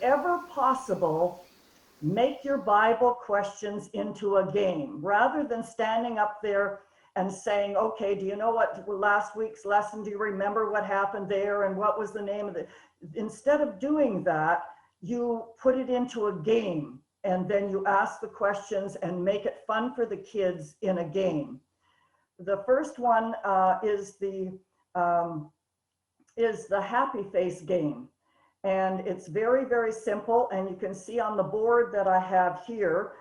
whenever possible, make your Bible questions into a game rather than standing up there and saying, okay, do you know what last week's lesson, do you remember what happened there and what was the name of it? Instead of doing that, you put it into a game and then you ask the questions and make it fun for the kids in a game. The first one is the happy face game. And it's very, very simple. And you can see on the board that I have here,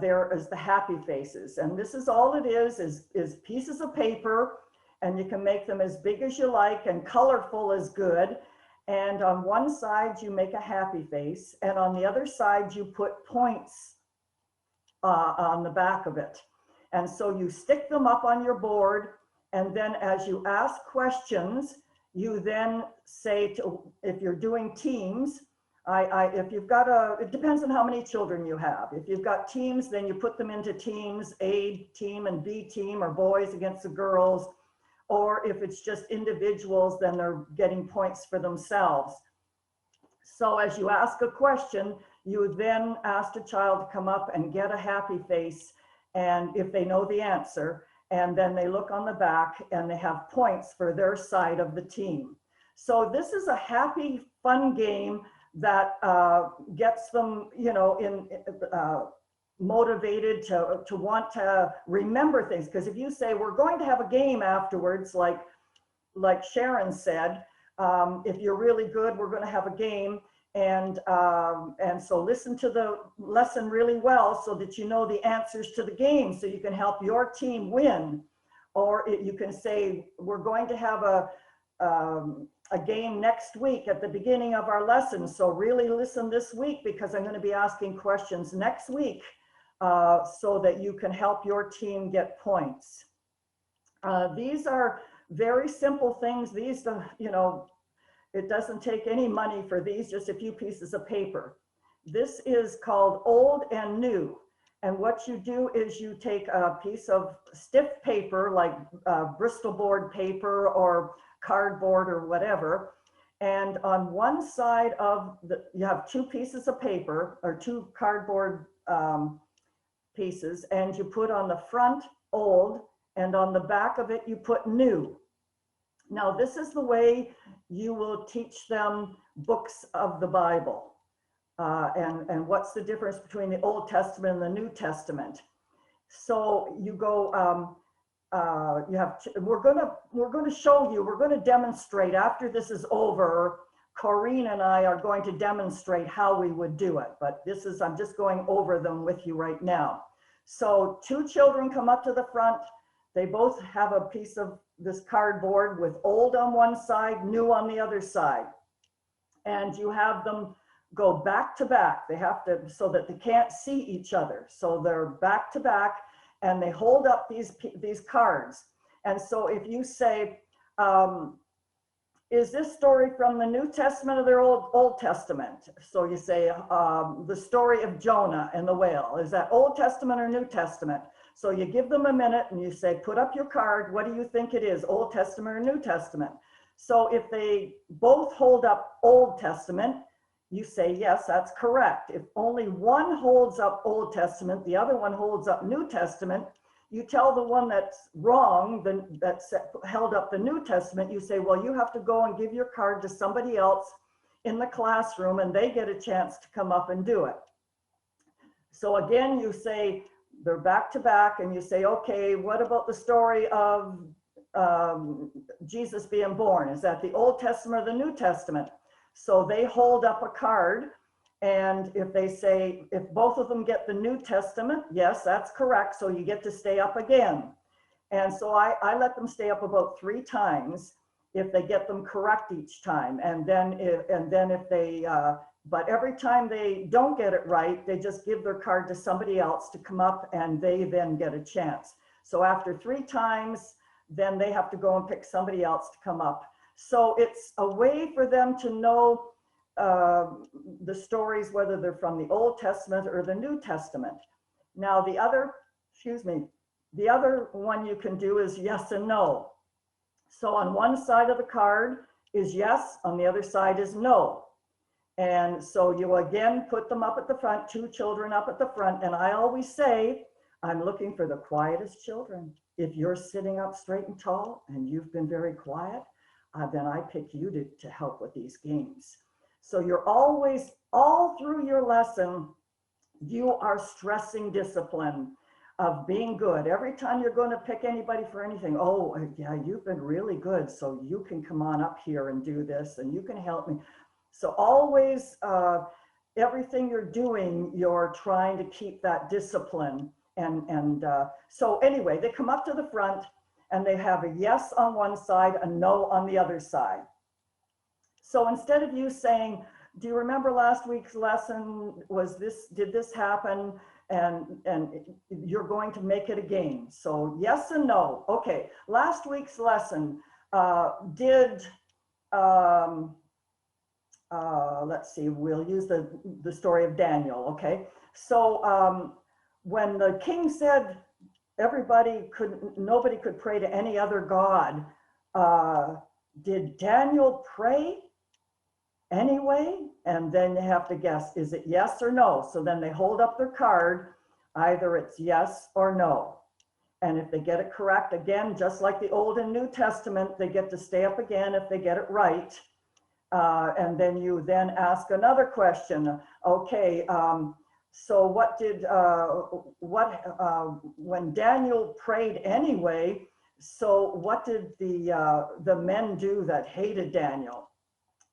there is the happy faces. And this is all it is pieces of paper, and you can make them as big as you like, and colorful is good. And on one side, you make a happy face, and on the other side, you put points on the back of it. And so you stick them up on your board, and then as you ask questions, you then say, if you're doing teams, if you've got it depends on how many children you have. If you've got teams, then you put them into teams, A team and B team, or boys against the girls. Or if it's just individuals, then they're getting points for themselves. So as you ask a question, you then ask a child to come up and get a happy face, and if they know the answer, and then they look on the back and they have points for their side of the team. So this is a happy, fun game that gets them, motivated to want to remember things. Because if you say, we're going to have a game afterwards, like Sharon said, if you're really good, we're going to have a game. And so listen to the lesson really well so that you know the answers to the game, so you can help your team win. Or you can say, we're going to have a game next week at the beginning of our lesson. So really listen this week, because I'm going to be asking questions next week so that you can help your team get points. These are very simple things. These, it doesn't take any money for these, just a few pieces of paper. This is called Old and New. And what you do is you take a piece of stiff paper, like Bristol board paper or cardboard or whatever. And on one side of you have two pieces of paper or two cardboard pieces, and you put on the front old, and on the back of it, you put new. Now, this is the way you will teach them books of the Bible. And what's the difference between the Old Testament and the New Testament. So you go, we're going to show you, we're going to demonstrate after this is over. Corrine and I are going to demonstrate how we would do it, but I'm just going over them with you right now. So two children come up to the front. They both have a piece of this cardboard with old on one side, new on the other side. And you have them go back to back. They have to, so that they can't see each other. So they're back to back, and they hold up these cards. And so if you say, is this story from the New Testament or the Old Testament? So you say, the story of Jonah and the whale. Is that Old Testament or New Testament? So you give them a minute and you say, put up your card. What do you think it is, Old Testament or New Testament? So if they both hold up Old Testament, you say, yes, that's correct. If only one holds up Old Testament, the other one holds up New Testament, you tell the one that's wrong, that's held up the New Testament, you say, well, you have to go and give your card to somebody else in the classroom, and they get a chance to come up and do it. So again, you say, they're back to back, and you say, okay, what about the story of Jesus being born? Is that the Old Testament or the New Testament? So they hold up a card, and if they say, if both of them get the New Testament, yes, that's correct. So you get to stay up again. And so I let them stay up about 3 times if they get them correct each time. And then if they, but every time they don't get it right, they just give their card to somebody else to come up, and they then get a chance. So after 3 times, then they have to go and pick somebody else to come up. So it's a way for them to know the stories, whether they're from the Old Testament or the New Testament. Now the other one you can do is yes and no. So on one side of the card is yes, on the other side is no. And so you again put them up at the front, 2 children up at the front. And I always say, I'm looking for the quietest children. If you're sitting up straight and tall and you've been very quiet, then I pick you to help with these games. So you're always, all through your lesson, you are stressing discipline of being good. Every time you're going to pick anybody for anything, oh, yeah, you've been really good, so you can come on up here and do this, and you can help me. So always, everything you're doing, you're trying to keep that discipline. And so anyway, they come up to the front, and they have a yes on one side, a no on the other side. So instead of you saying, do you remember last week's lesson? Was this, did this happen? And you're going to make it a game. So yes and no. Okay, last week's lesson, let's see, we'll use the story of Daniel, okay? So when the king said nobody could pray to any other god, did Daniel pray anyway? And then you have to guess, is it yes or no? So then they hold up their card, either it's yes or no. And if they get it correct, again, just like the Old and New Testament, they get to stay up again if they get it right. And then you then ask another question. Okay, so what did, when Daniel prayed anyway, so what did the men do that hated Daniel?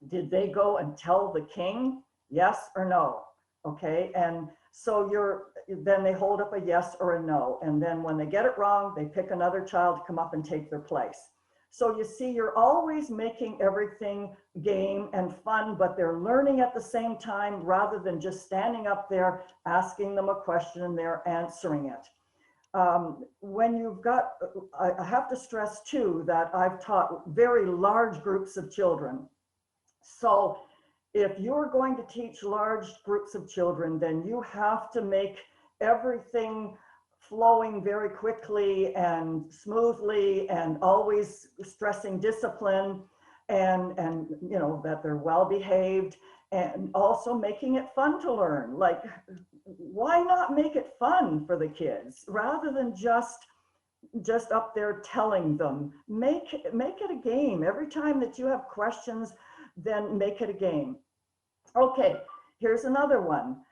Did they go and tell the king, yes or no? Okay, and so then they hold up a yes or a no. And then when they get it wrong, they pick another child to come up and take their place. So you see, you're always making everything game and fun, but they're learning at the same time rather than just standing up there, asking them a question and they're answering it. When you've got, I have to stress too, that I've taught very large groups of children. So if you're going to teach large groups of children, then you have to make everything flowing very quickly and smoothly, and always stressing discipline, and you know, that they're well behaved, and also making it fun to learn. Like, why not make it fun for the kids rather than just up there telling them? Make it a game. Every time that you have questions, then make it a game. Okay, here's another one.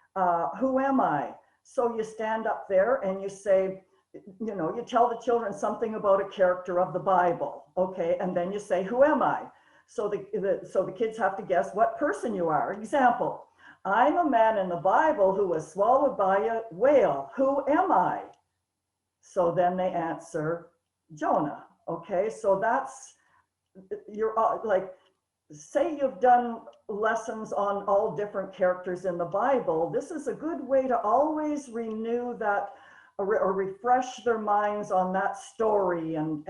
Who am I? So you stand up there and you say, you know, you tell the children something about a character of the Bible, okay? And then you say, who am I? So the kids have to guess what person you are. Example, I'm a man in the Bible who was swallowed by a whale. Who am I? So then they answer, Jonah, okay? So that's, you're like, say you've done lessons on all different characters in the Bible. This is a good way to always renew that, or refresh their minds on that story, and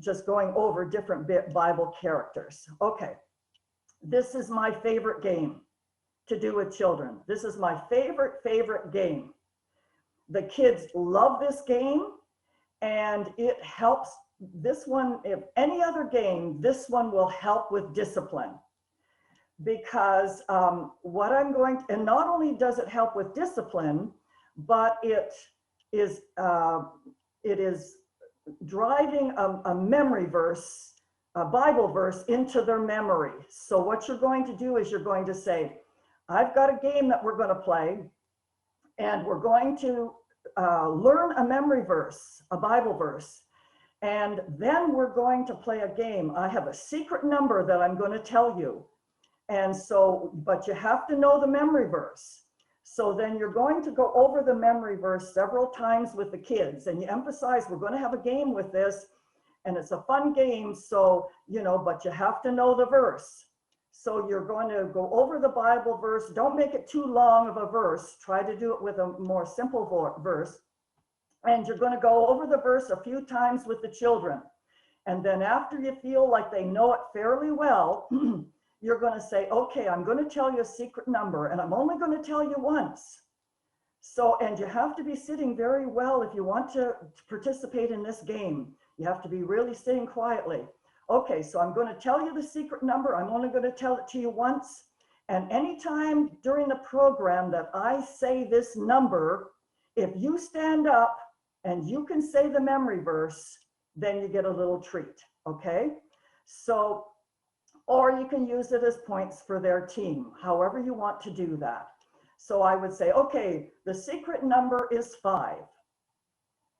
just going over different Bible characters. Okay, this is my favorite game to do with children. This is my favorite game. The kids love this game, and it helps. This one, if any other game, this one will help with discipline, because what I'm going to, and not only does it help with discipline, but it is driving a memory verse, a Bible verse, into their memory. So what you're going to do is you're going to say, I've got a game that we're going to play, and we're going to learn a memory verse, a Bible verse. And then we're going to play a game. I have a secret number that I'm going to tell you. And so, but you have to know the memory verse. So then you're going to go over the memory verse several times with the kids, and you emphasize, we're going to have a game with this, and it's a fun game. So, you know, but you have to know the verse. So you're going to go over the Bible verse. Don't make it too long of a verse. Try to do it with a more simple verse. And you're going to go over the verse a few times with the children. And then after you feel like they know it fairly well, you're going to say, okay, I'm going to tell you a secret number, and I'm only going to tell you once. So, and you have to be sitting very well if you want to participate in this game. You have to be really sitting quietly. okay, so I'm going to tell you the secret number. I'm only going to tell it to you once. And anytime during the program that I say this number, if you stand up and you can say the memory verse, then you get a little treat, okay? So, or you can use it as points for their team, however you want to do that. So I would say, okay, the secret number is 5.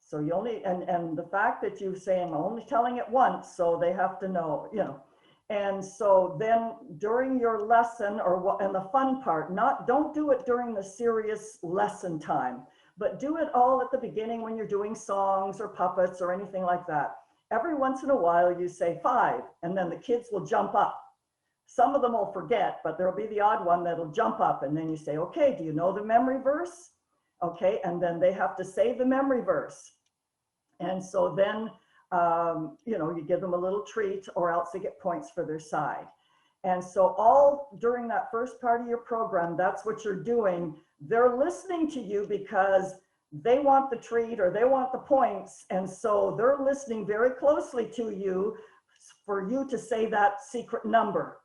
So you only, and the fact that you say I'm only telling it once, so they have to know, you know. And so then during your lesson, or what, and the fun part, don't do it during the serious lesson time, but do it all at the beginning when you're doing songs or puppets or anything like that. Every once in a while you say 5, and then the kids will jump up. Some of them will forget, but there'll be the odd one that'll jump up, and then you say, okay, do you know the memory verse? Okay, and then they have to say the memory verse. And so then, you know, you give them a little treat, or else they get points for their side. And so all during that first part of your program, that's what you're doing. They're listening to you because they want the treat or they want the points. And so they're listening very closely to you for you to say that secret number.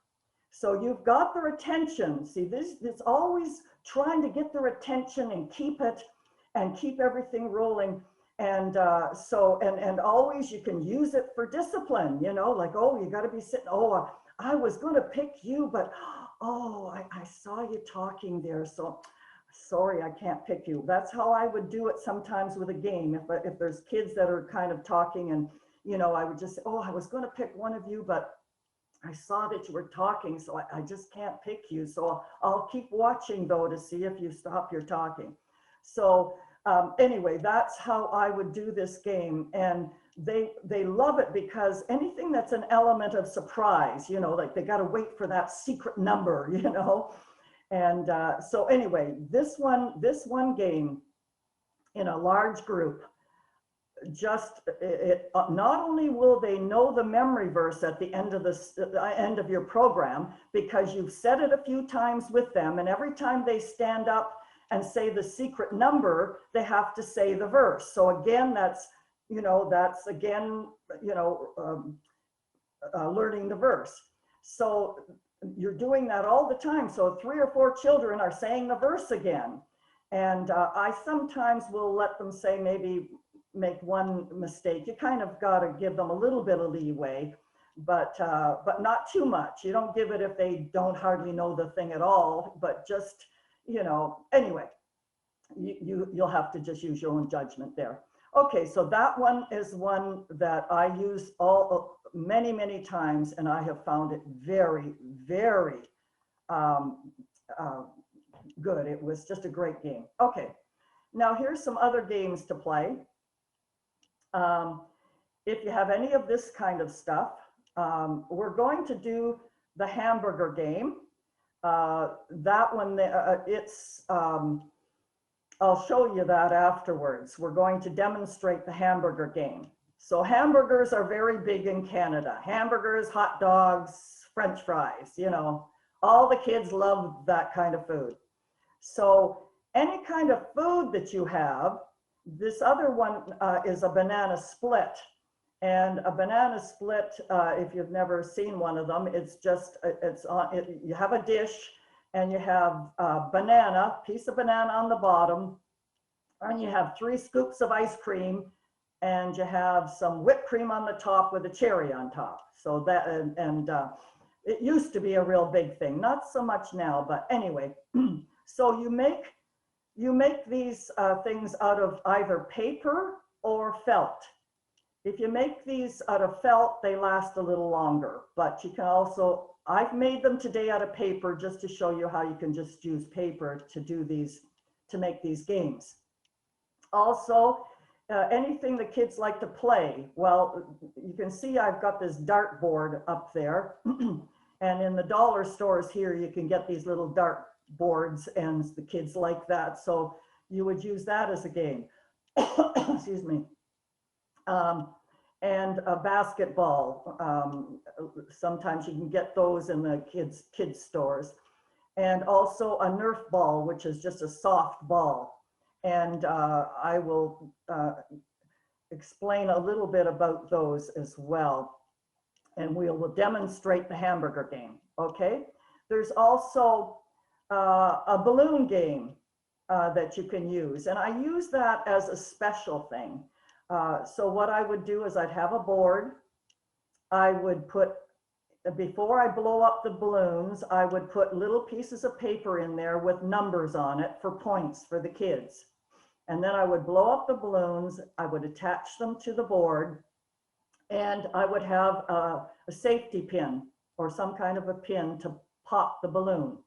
So you've got their attention. See, it's always trying to get their attention and keep it and keep everything rolling. And so always you can use it for discipline, you know, like, oh, you got to be sitting, oh, I was going to pick you, but oh, I saw you talking there, so sorry, I can't pick you. That's how I would do it sometimes with a game. If there's kids that are kind of talking, and you know, I would just say, oh, I was going to pick one of you, but I saw that you were talking, so I just can't pick you. So I'll keep watching though to see if you stop your talking. So anyway, that's how I would do this game. And they love it because anything that's an element of surprise, you know, like they got to wait for that secret number, you know. And so anyway, this one game in a large group, just not only will they know the memory verse at the end of your program, because you've said it a few times with them, and every time they stand up and say the secret number, they have to say the verse. So again, that's again, you know, learning the verse. So you're doing that all the time. So 3 or 4 children are saying the verse again. And I sometimes will let them say, maybe make one mistake. You kind of got to give them a little bit of leeway, but not too much. You don't give it if they don't hardly know the thing at all, but just, you know, anyway, you'll have to just use your own judgment there. Okay, so that one is one that I use many times, and I have found it very, very good. It was just a great game. Okay, now here's some other games to play. If you have any of this kind of stuff, we're going to do the hamburger game. That one, I'll show you that afterwards. We're going to demonstrate the hamburger game. So hamburgers are very big in Canada. Hamburgers, hot dogs, French fries, you know, all the kids love that kind of food. So any kind of food that you have, this other one is a banana split. And a banana split, if you've never seen one of them, it's just, you have a dish, and you have a piece of banana on the bottom, and you have 3 scoops of ice cream, and you have some whipped cream on the top with a cherry on top. So that, it used to be a real big thing, not so much now, but anyway. So you make these things out of either paper or felt. If you make these out of felt, they last a little longer, but you can also, I've made them today out of paper just to show you how you can just use paper to do these, to make these games. Also, anything the kids like to play. Well, you can see I've got this dart board up there, and in the dollar stores here, you can get these little dart boards, and the kids like that. So you would use that as a game. Excuse me. And a basketball. Sometimes you can get those in the kids stores. And also a Nerf ball, which is just a soft ball. And I will explain a little bit about those as well. and we will demonstrate the hamburger game. Okay. There's also a balloon game that you can use, and I use that as a special thing. So what I would do is I'd have a board. I would put, before I blow up the balloons, I would put little pieces of paper in there with numbers on it for points for the kids. And then I would blow up the balloons, I would attach them to the board, and I would have a safety pin or some kind of a pin to pop the balloon.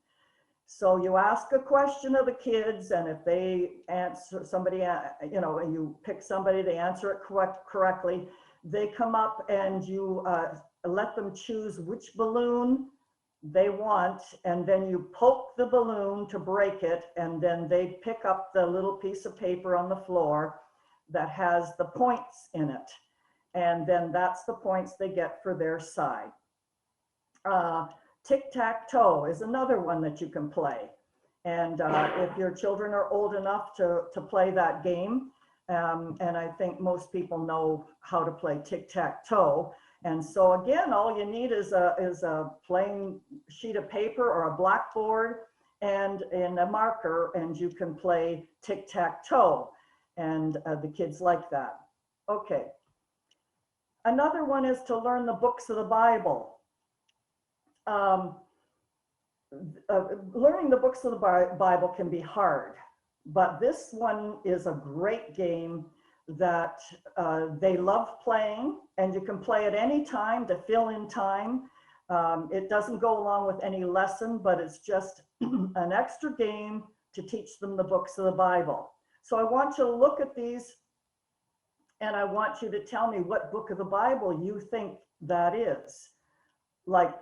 So you ask a question of the kids, and if they answer, somebody, you know, and you pick somebody, they answer it correctly, they come up and you let them choose which balloon they want, and then you poke the balloon to break it, and then they pick up the little piece of paper on the floor that has the points in it. And then that's the points they get for their side. Tic-tac-toe is another one that you can play. And if your children are old enough to play that game, and I think most people know how to play tic-tac-toe. And so again, all you need is a plain sheet of paper or a blackboard and a marker, and you can play tic-tac-toe. And the kids like that. Okay. Another one is to learn the books of the Bible. Learning the books of the Bible can be hard, but this one is a great game that they love playing, and you can play at any time to fill in time. It doesn't go along with any lesson, but it's just an extra game to teach them the books of the Bible. So I want you to look at these, and I want you to tell me what book of the Bible you think that is. Like,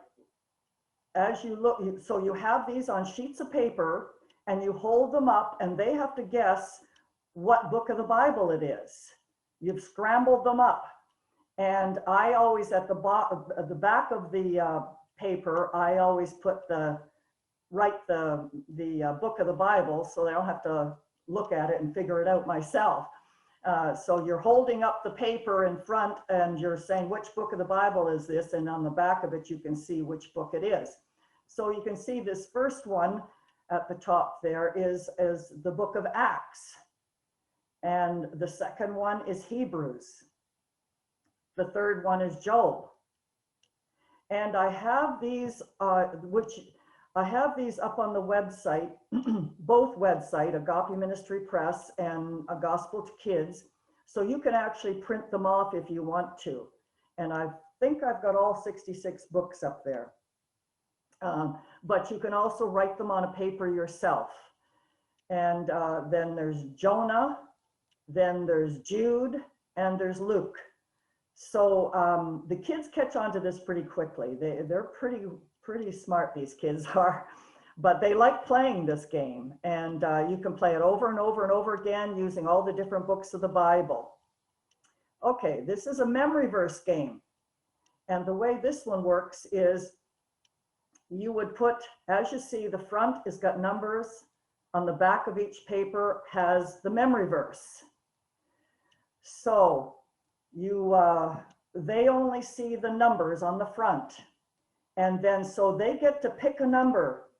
as you look, so you have these on sheets of paper, and you hold them up, and they have to guess what book of the Bible it is. You've scrambled them up. And I always, at the back of the paper, I always write the book of the Bible, so they don't have to look at it and figure it out myself. So you're holding up the paper in front, and you're saying, which book of the Bible is this? And on the back of it, you can see which book it is. So you can see this first one at the top there is the book of Acts. And the second one is Hebrews. The third one is Job. And I have these, I have these up on the website, both website, Agape Ministry Press and A Gospel to Kids. So you can actually print them off if you want to. And I think I've got all 66 books up there. But you can also write them on a paper yourself. And then there's Jonah, then there's Jude, and there's Luke. So the kids catch on to this pretty quickly. They're pretty smart, these kids are, but they like playing this game. And you can play it over and over and over again using all the different books of the Bible. Okay, this is a memory verse game. And the way this one works is you would put, as you see, the front has got numbers. On the back of each paper has the memory verse. So they only see the numbers on the front. And then, so they get to pick a number.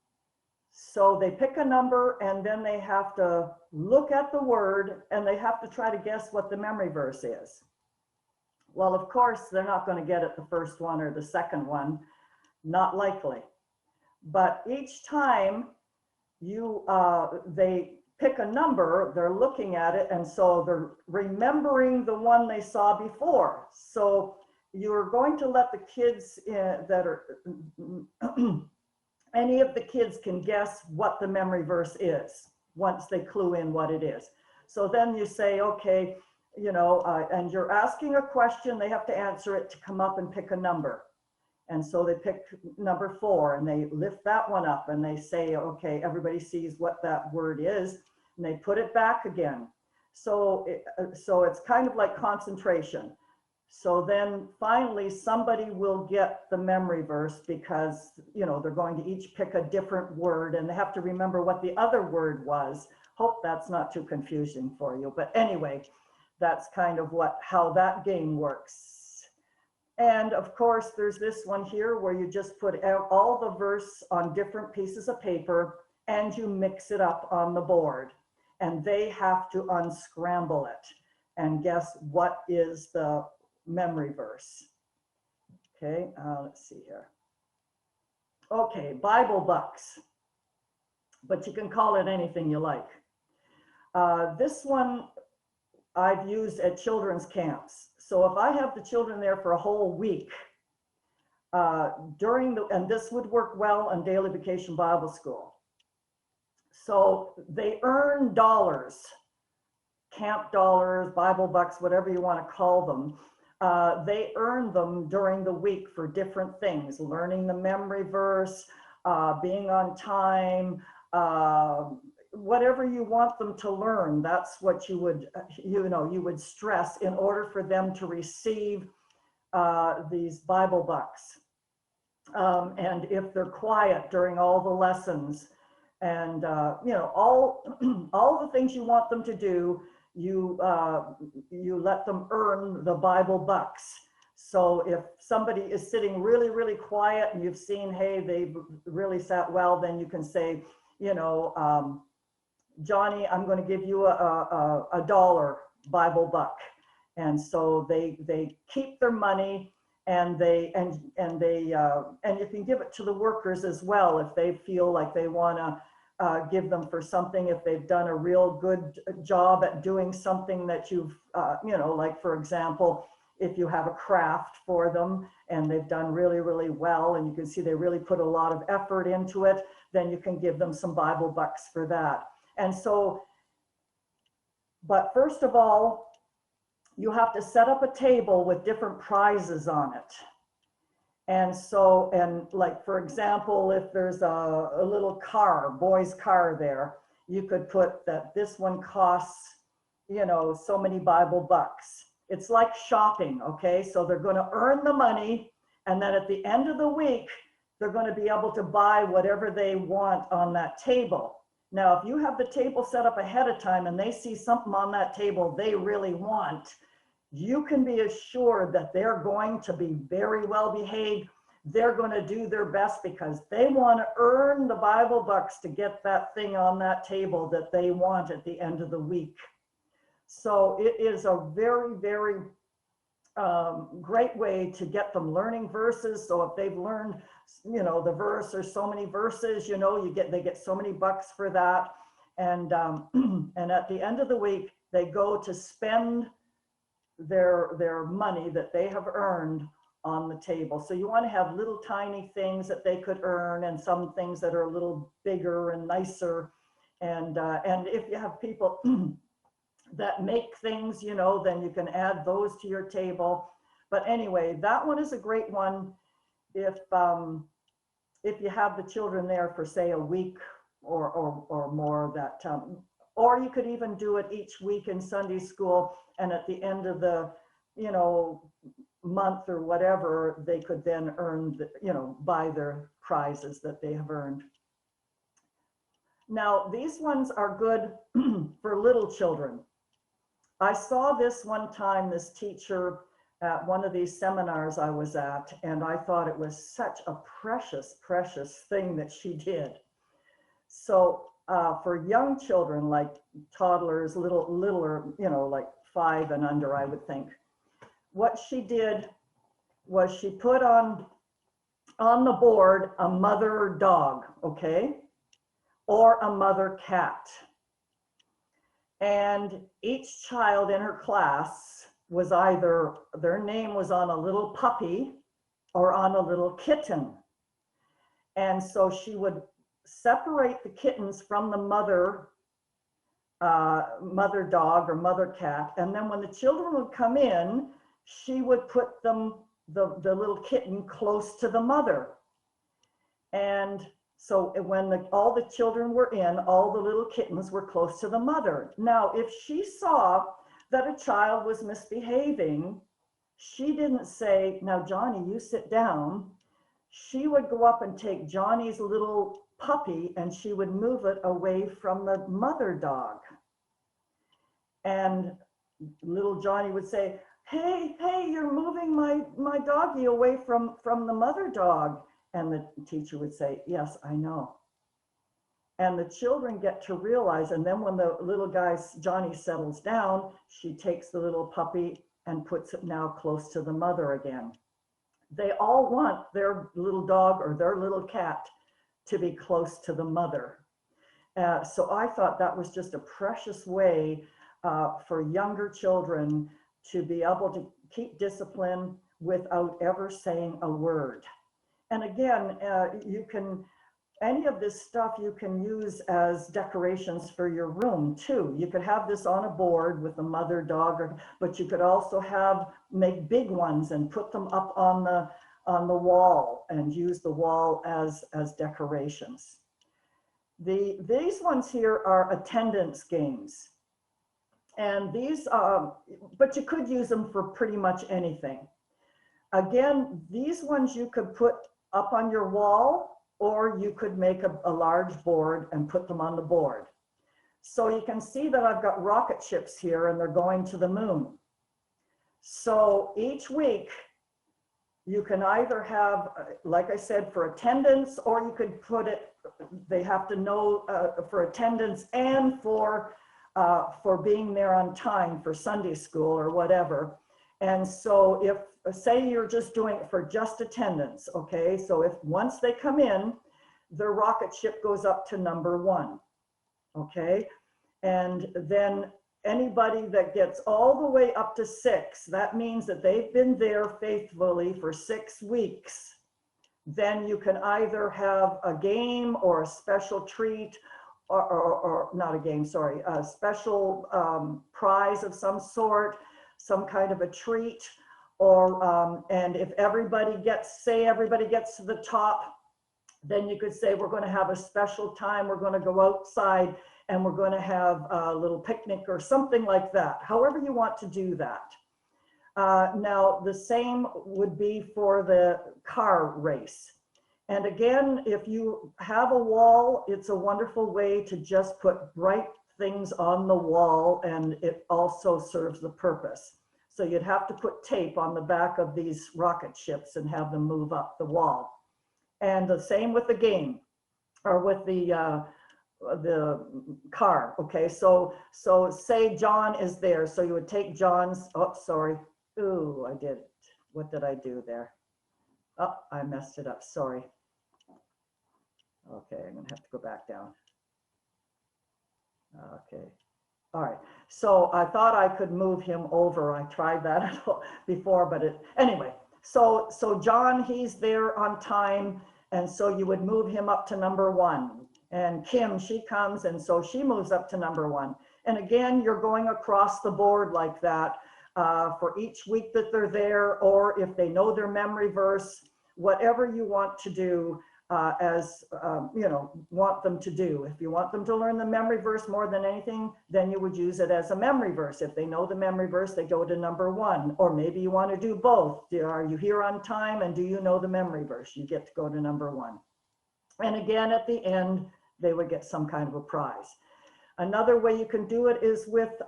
So they pick a number, and then they have to look at the word, and they have to try to guess what the memory verse is. Well, of course, they're not going to get it the first one or the second one, not likely. But each time they pick a number, they're looking at it, and so they're remembering the one they saw before. So you're going to let the kids that are, any of the kids can guess what the memory verse is once they clue in what it is. So then you say, okay, you know, and you're asking a question, they have to answer it to come up and pick a number. And so they pick number 4, and they lift that one up, and they say, okay, everybody sees what that word is, and they put it back again. So it's kind of like concentration. So then finally somebody will get the memory verse, because, you know, they're going to each pick a different word, and they have to remember what the other word was. Hope that's not too confusing for you. But anyway, that's kind of how that game works. And of course, there's this one here where you just put out all the verse on different pieces of paper and you mix it up on the board. And they have to unscramble it and guess what is the memory verse. Okay, let's see here. Okay, Bible bucks, but you can call it anything you like. This one I've used at children's camps. So if I have the children there for a whole week, and this would work well on Daily Vacation Bible School. So they earn dollars, camp dollars, Bible bucks, whatever you want to call them. They earn them during the week for different things, learning the memory verse, being on time, whatever you want them to learn. That's what you would stress in order for them to receive these Bible bucks. And if they're quiet during all the lessons, and all the things you want them to do, you let them earn the Bible bucks. So if somebody is sitting really, really quiet and you've seen, hey, they've really sat well, then you can say, Johnny, I'm going to give you a $1 Bible buck. And so they keep their money, and you can give it to the workers as well if they feel like they want to give them for something, if they've done a real good job at doing something that you've, like for example, if you have a craft for them and they've done really, really well, and you can see they really put a lot of effort into it, then you can give them some Bible bucks for that. And so, but first of all, you have to set up a table with different prizes on it. And so, and like, for example, if there's a little car, boy's car there, you could put that this one costs, so many Bible bucks. It's like shopping, okay? So they're going to earn the money, and then at the end of the week, they're going to be able to buy whatever they want on that table. Now, if you have the table set up ahead of time and they see something on that table they really want, you can be assured that they're going to be very well behaved. They're going to do their best because they want to earn the Bible bucks to get that thing on that table that they want at the end of the week. So it is a very, very great way to get them learning verses. So if they've learned, the verse, or so many verses, they get so many bucks for that. And and at the end of the week, they go to spend their money that they have earned on the table. So you want to have little tiny things that they could earn, and some things that are a little bigger and nicer. And if you have people that make things, then you can add those to your table. But anyway, that one is a great one if you have the children there for, say, a week or more. That or you could even do it each week in Sunday school, and at the end of the month or whatever, they could then earn buy their prizes that they have earned. Now, these ones are good for little children. I saw this one time, this teacher at one of these seminars I was at, and I thought it was such a precious, precious thing that she did. So for young children, like toddlers, littler, like 5 and under, I would think, what she did was she put on the board a mother dog, okay, or a mother cat. And each child in her class was either, their name was on a little puppy or on a little kitten. And so she would separate the kittens from the mother dog or mother cat. And then when the children would come in, she would put them, the little kitten, close to the mother. And so when all the children were in, all the little kittens were close to the mother. Now, if she saw that a child was misbehaving, she didn't say, now, Johnny, you sit down. She would go up and take Johnny's little puppy and she would move it away from the mother dog. And little Johnny would say, hey, you're moving my doggy away from the mother dog. And the teacher would say, yes, I know. And the children get to realize, and then when the little guy, Johnny, settles down, she takes the little puppy and puts it now close to the mother again. They all want their little dog or their little cat to be close to the mother. So I thought that was just a precious way for younger children to be able to keep discipline without ever saying a word. And again, you can, any of this stuff you can use as decorations for your room too. You could have this on a board with a mother dog, but you could also make big ones and put them up on the wall and use the wall as decorations. These ones here are attendance games. And these, but you could use them for pretty much anything. Again, these ones you could put up on your wall, or you could make a large board and put them on the board. So you can see that I've got rocket ships here and they're going to the moon. So each week you can either have, like I said, for attendance, or you could put it, they have to know for attendance and for being there on time for Sunday school or whatever. And so if, say you're just doing it for just attendance, okay? So if once they come in, their rocket ship goes up to number 1, okay? And then anybody that gets all the way up to 6, that means that they've been there faithfully for 6 weeks. Then you can either have a game or a special treat, or not a game, sorry, a special prize of some sort, some kind of a treat, or and if everybody gets, say everybody gets to the top, then you could say we're going to have a special time, we're going to go outside and we're going to have a little picnic or something like that, however you want to do that. Now the same would be for the car race. And again, if you have a wall, it's a wonderful way to just put bright things on the wall, and it also serves the purpose. So you'd have to put tape on the back of these rocket ships and have them move up the wall. And the same with the game, or with the car. Okay, so say John is there, so you would take John's, oh, sorry, ooh, I did, what did I do there? Oh, I messed it up, sorry. Okay, I'm gonna have to go back down. Okay, all right, so I thought I could move him over. I tried that before, but anyway, so John, he's there on time, and so you would move him up to number 1. And Kim, she comes, and so she moves up to number 1. And again, you're going across the board like that for each week that they're there, or if they know their memory verse, whatever you want to do. Want them to do. If you want them to learn the memory verse more than anything, then you would use it as a memory verse. If they know the memory verse, they go to number 1. Or maybe you want to do both. Are you here on time, and do you know the memory verse? You get to go to number 1. And again, at the end, they would get some kind of a prize. Another way you can do it is with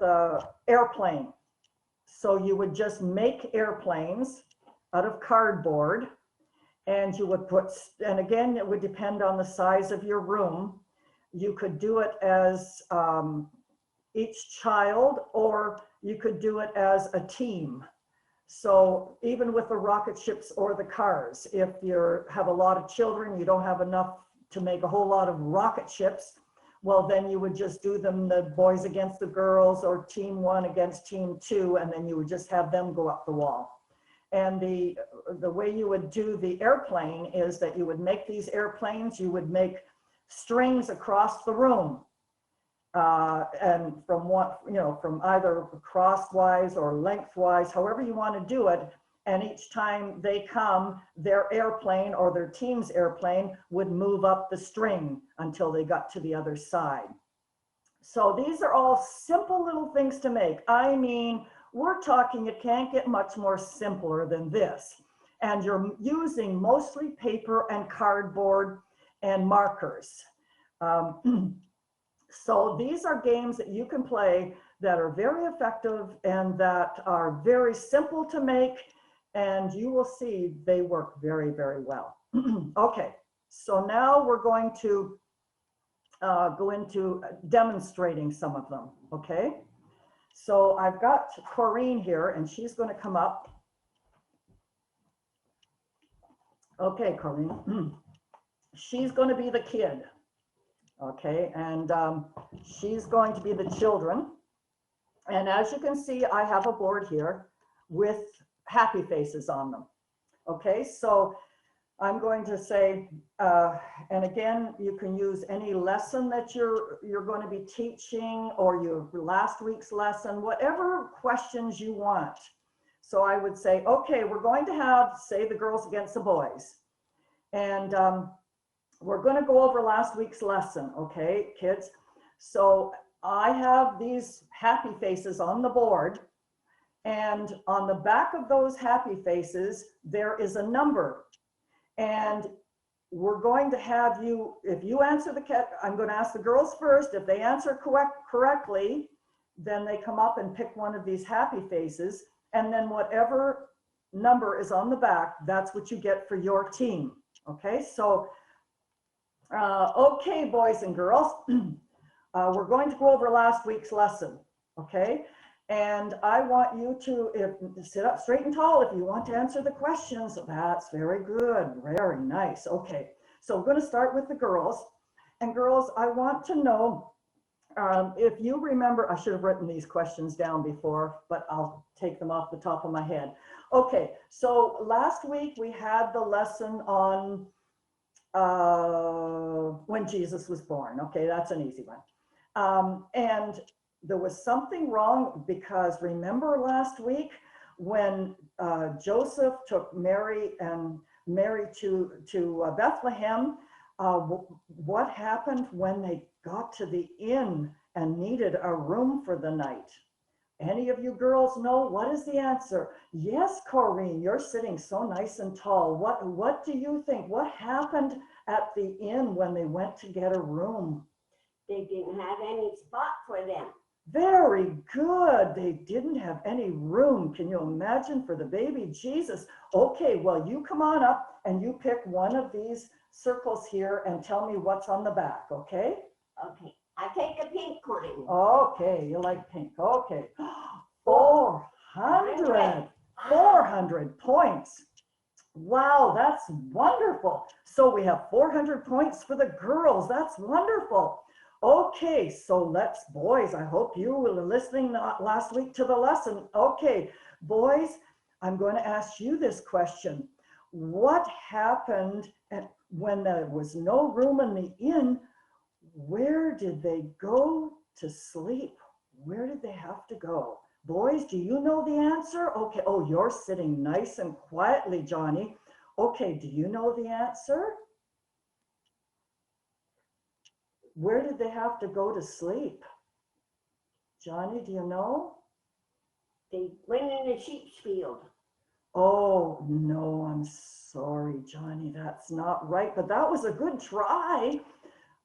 a airplane. So you would just make airplanes out of cardboard. And you would put, and again, it would depend on the size of your room. You could do it as each child, or you could do it as a team. So even with the rocket ships or the cars, if you have a lot of children, you don't have enough to make a whole lot of rocket ships, well, then you would just do them, the boys against the girls, or team 1 against team 2, and then you would just have them go up the wall. And the way you would do the airplane is that you would make these airplanes, you would make strings across the room. And from from either crosswise or lengthwise, however you want to do it. And each time they come, their airplane or their team's airplane would move up the string until they got to the other side. So these are all simple little things to make. I mean, we're talking, it can't get much more simpler than this. And you're using mostly paper and cardboard and markers. So these are games that you can play that are very effective and that are very simple to make, and you will see they work very, very well. Okay, so now we're going to go into demonstrating some of them, okay? So I've got Corinne here, and she's going to come up. Okay, Corinne. She's going to be the kid, okay? And she's going to be the children. And as you can see, I have a board here with happy faces on them. Okay, so I'm going to say, and again, you can use any lesson that you're going to be teaching, or your last week's lesson, whatever questions you want. So I would say, okay, we're going to have, say, the girls against the boys. And we're going to go over last week's lesson, okay, kids? So I have these happy faces on the board, and on the back of those happy faces, there is a number. And we're going to have you, if you answer I'm going to ask the girls first. If they answer correctly, then they come up and pick one of these happy faces. And then whatever number is on the back, that's what you get for your team. Okay, so, okay, boys and girls, we're going to go over last week's lesson, okay? And I want you to sit up straight and tall if you want to answer the questions. That's very good, very nice. Okay, so we're going to start with the girls. And girls, I want to know if you remember, I should have written these questions down before, but I'll take them off the top of my head. Okay, so last week we had the lesson on when Jesus was born. Okay, that's an easy one. And there was something wrong, because remember last week when Joseph took Mary to Bethlehem, what happened when they got to the inn and needed a room for the night? Any of you girls know what is the answer? Yes, Corinne, you're sitting so nice and tall. What do you think? What happened at the inn when they went to get a room? They didn't have any spot for them. Very good. They didn't have any room. Can you imagine, for the baby Jesus? Okay, well, you come on up and you pick one of these circles here and tell me what's on the back, okay? Okay, I take a pink coin. Okay, you like pink. Okay. 400. 400 points. Wow, that's wonderful. So we have 400 points for the girls. That's wonderful. Okay, so let's, boys, I hope you were listening last week to the lesson. Okay, boys, I'm going to ask you this question. What happened when there was no room in the inn? Where did they go to sleep? Where did they have to go? Boys, do you know the answer? Okay, oh, you're sitting nice and quietly, Johnny. Okay, do you know the answer? Where did they have to go to sleep? Johnny, do you know? They went in the sheep's field. Oh, no, I'm sorry, Johnny, that's not right, but that was a good try.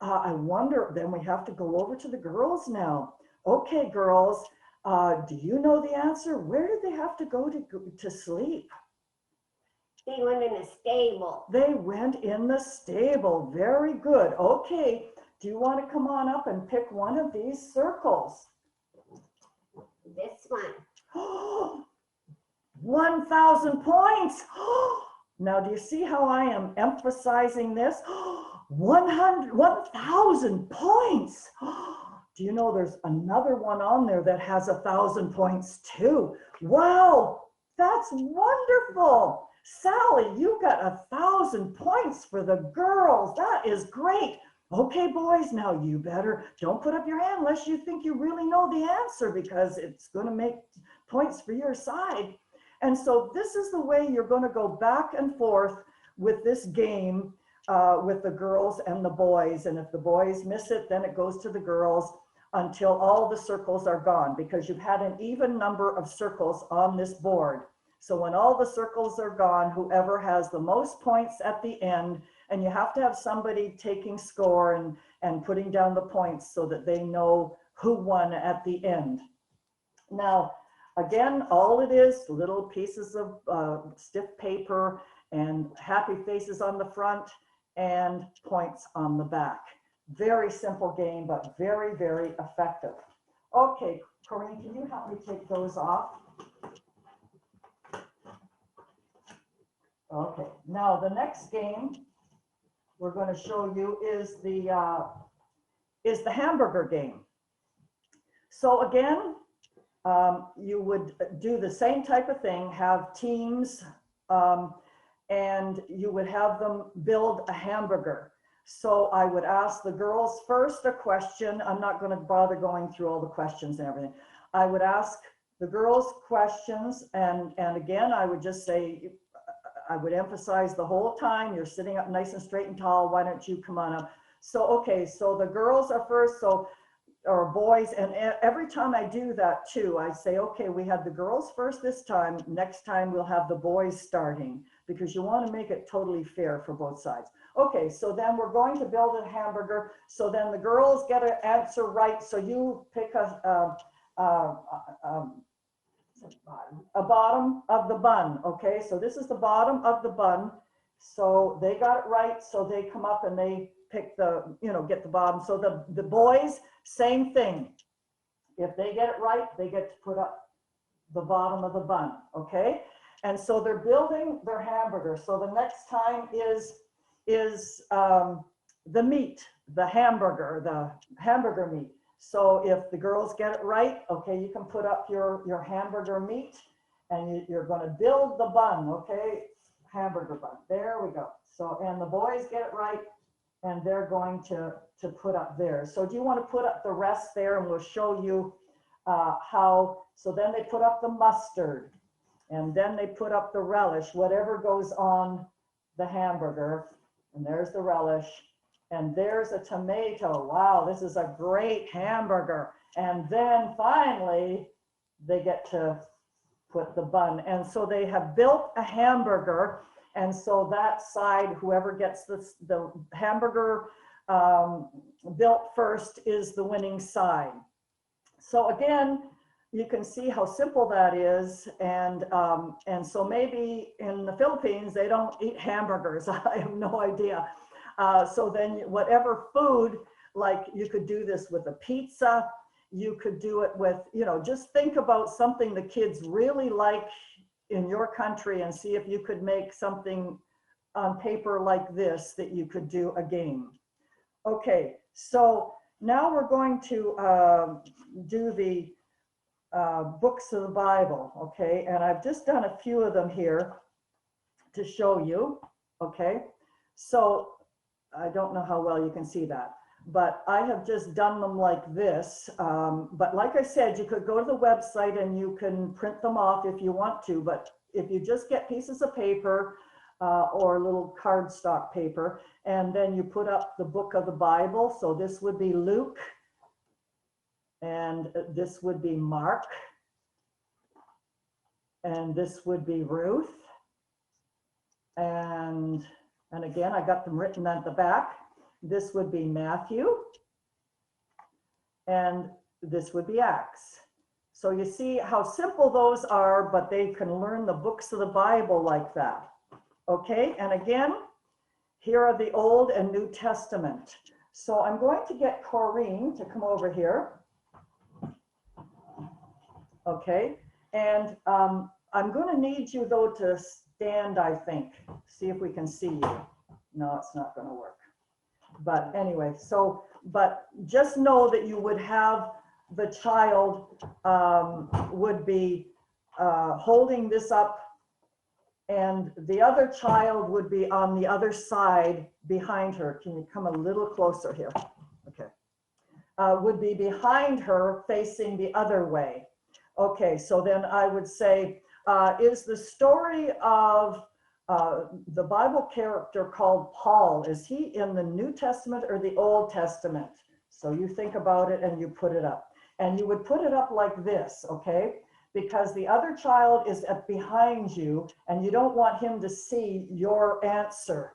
I wonder, then we have to go over to the girls now. Okay, girls, do you know the answer? Where did they have to go to sleep? They went in the stable. They went in the stable. Very good. Okay, do you want to come on up and pick one of these circles? This one. 1,000 points. Now, do you see how I am emphasizing this? 1,000 points. Do you know there's another one on there that has 1,000 points too? Wow, that's wonderful. Sally, you got 1,000 points for the girls. That is great. Okay, boys, now you better don't put up your hand unless you think you really know the answer, because it's going to make points for your side. And so this is the way you're going to go back and forth with this game with the girls and the boys. And if the boys miss it, then it goes to the girls until all the circles are gone, because you've had an even number of circles on this board. So when all the circles are gone, whoever has the most points at the end, and you have to have somebody taking score and putting down the points so that they know who won at the end. Now, again, all it is, little pieces of stiff paper and happy faces on the front and points on the back. Very simple game, but very, very effective. Okay, Corinne, can you help me take those off? Okay, now the next game we're going to show you is the hamburger game. So again, you would do the same type of thing, have teams, and you would have them build a hamburger. So I would ask the girls first a question. I'm not going to bother going through all the questions and everything. I would ask the girls questions, and again, I would just say, I would emphasize the whole time, you're sitting up nice and straight and tall, why don't you come on up? So, okay, so the girls are first, so, or boys, and every time I do that too, I say, okay, we had the girls first this time, next time we'll have the boys starting, because you want to make it totally fair for both sides. Okay, so then we're going to build a hamburger, so then the girls get an answer right, so you pick a bottom of the bun, okay? So this is the bottom of the bun. So they got it right, so they come up and they pick the, you know, get the bottom. So the boys, same thing. If they get it right, they get to put up the bottom of the bun, okay? And so they're building their hamburger. So the next time is the meat, the hamburger meat. So if the girls get it right, okay, you can put up your hamburger meat and you're going to build the bun, okay? Hamburger bun. There we go. So, and the boys get it right and they're going to put up theirs. So do you want to put up the rest there, and we'll show you how. So then they put up the mustard, and then they put up the relish, whatever goes on the hamburger. And there's the relish. And there's a tomato. Wow, this is a great hamburger. And then finally, they get to put the bun. And so they have built a hamburger. And so that side, whoever gets the hamburger built first is the winning side. So again, you can see how simple that is. And so maybe in the Philippines, they don't eat hamburgers. I have no idea. So then whatever food, like you could do this with a pizza, you could do it with, you know, just think about something the kids really like in your country and see if you could make something on paper like this that you could do a game. Okay, so now we're going to do the books of the Bible, okay? And I've just done a few of them here to show you, okay? So I don't know how well you can see that, but I have just done them like this. But like I said, you could go to the website and you can print them off if you want to, but if you just get pieces of paper or little cardstock paper, and then you put up the book of the Bible. So this would be Luke, and this would be Mark, and this would be Ruth, and again, I got them written at the back. This would be Matthew, and this would be Acts. So you see how simple those are, but they can learn the books of the Bible like that. Okay, and again, here are the Old and New Testament. So I'm going to get Corinne to come over here. Okay, and I'm going to need you though to stand, I think. See if we can see you. No, it's not going to work. But anyway, so, but just know that you would have the child would be holding this up, and the other child would be on the other side behind her. Can you come a little closer here? Okay. Would be behind her facing the other way. Okay, so then I would say, is the story of the Bible character called Paul, is he in the New Testament or the Old Testament? So you think about it and you put it up. And you would put it up like this, okay? Because the other child is behind you and you don't want him to see your answer.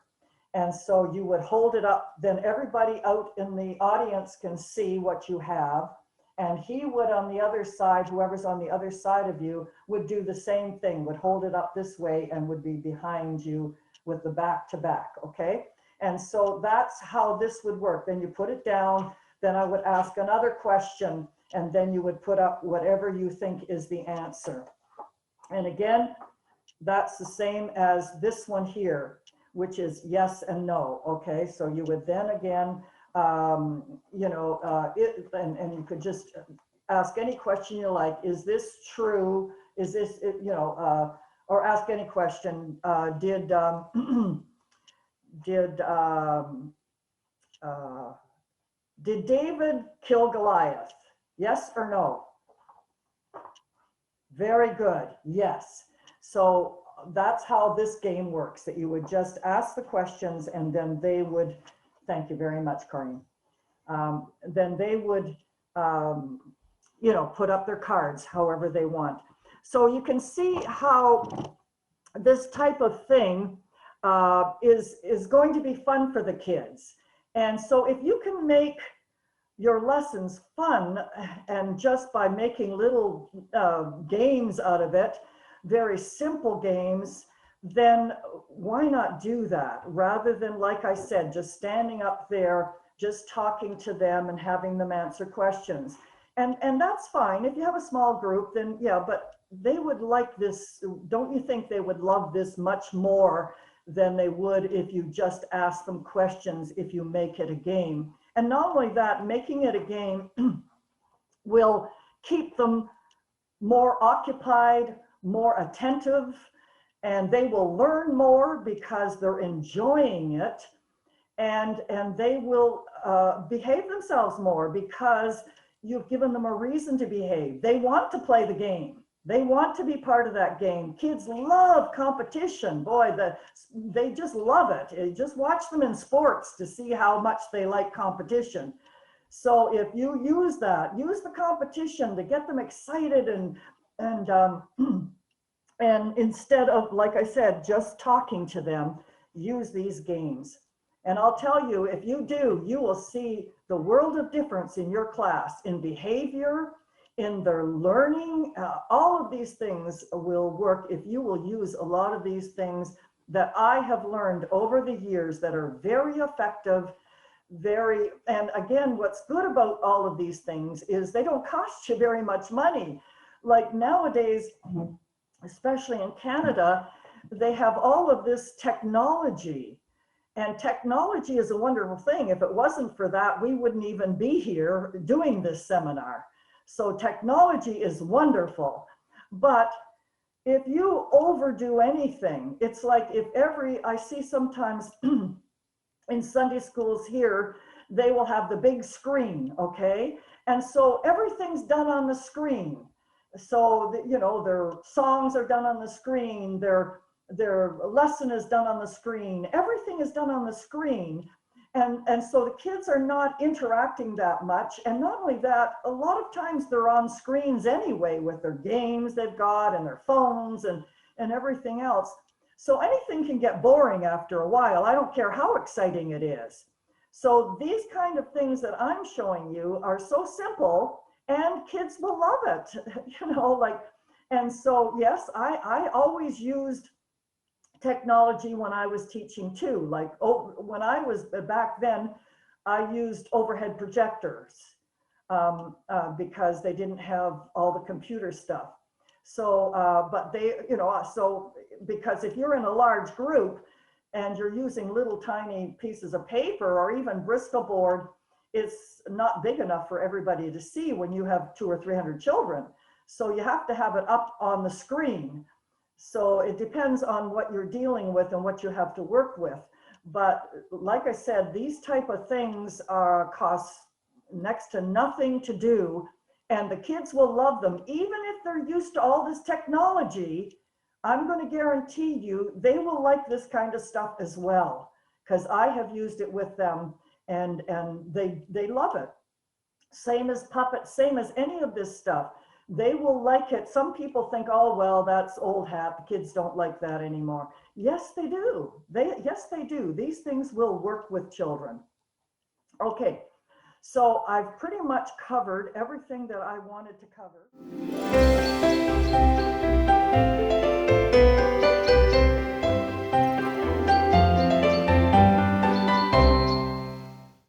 And so you would hold it up, then everybody out in the audience can see what you have. And he would on the other side, whoever's on the other side of you would do the same thing, would hold it up this way and would be behind you with the back to back, okay? And so that's how this would work. Then you put it down, then I would ask another question, and then you would put up whatever you think is the answer. And again, that's the same as this one here, which is yes and no, okay? So you would then again, you know, and you could just ask any question you like. Is this true? Is this, you know, or ask any question. Did David kill Goliath? Yes or no? Very good, yes. So that's how this game works, that you would just ask the questions and then they would, thank you very much, Carney. Then they would, you know, put up their cards however they want. So you can see how this type of thing is going to be fun for the kids. And so if you can make your lessons fun, and just by making little games out of it, very simple games, then why not do that rather than, like I said, just standing up there, just talking to them and having them answer questions. And that's fine. If you have a small group, then yeah, but they would like this. Don't you think they would love this much more than they would if you just ask them questions, if you make it a game? And not only that, making it a game will keep them more occupied, more attentive, and they will learn more because they're enjoying it, and they will behave themselves more because you've given them a reason to behave. They want to play the game. They want to be part of that game. Kids love competition. Boy, they just love it. Just watch them in sports to see how much they like competition. So if you use that, use the competition to get them excited and instead of, like I said, just talking to them, use these games. And I'll tell you, if you do, you will see the world of difference in your class, in behavior, in their learning. All of these things will work if you will use a lot of these things that I have learned over the years that are very effective, and again, what's good about all of these things is they don't cost you very much money. Like nowadays, especially in Canada, they have all of this technology. And technology is a wonderful thing. If it wasn't for that, we wouldn't even be here doing this seminar. So technology is wonderful. But if you overdo anything, it's like if I see sometimes in Sunday schools here, they will have the big screen, okay? And so everything's done on the screen. So, you know, their songs are done on the screen, their lesson is done on the screen, everything is done on the screen. And so the kids are not interacting that much. And not only that, a lot of times they're on screens anyway with their games they've got and their phones and everything else. So anything can get boring after a while. I don't care how exciting it is. So these kind of things that I'm showing you are so simple and kids will love it, you know, like, and so yes, I always used technology when I was teaching too. Like, when I was back then, I used overhead projectors because they didn't have all the computer stuff. So, but they, you know, so because if you're in a large group and you're using little tiny pieces of paper or even Bristol board, it's not big enough for everybody to see when you have 200 or 300 children. So you have to have it up on the screen. So it depends on what you're dealing with and what you have to work with. But like I said, these type of things cost next to nothing to do, and the kids will love them. Even if they're used to all this technology, I'm going to guarantee you they will like this kind of stuff as well, because I have used it with them and they love it. Same as puppets, same as any of this stuff. They will like it. Some people think, oh, well, that's old hat. The kids don't like that anymore. Yes, they do. Yes, they do. These things will work with children. Okay, So I've pretty much covered everything that I wanted to cover.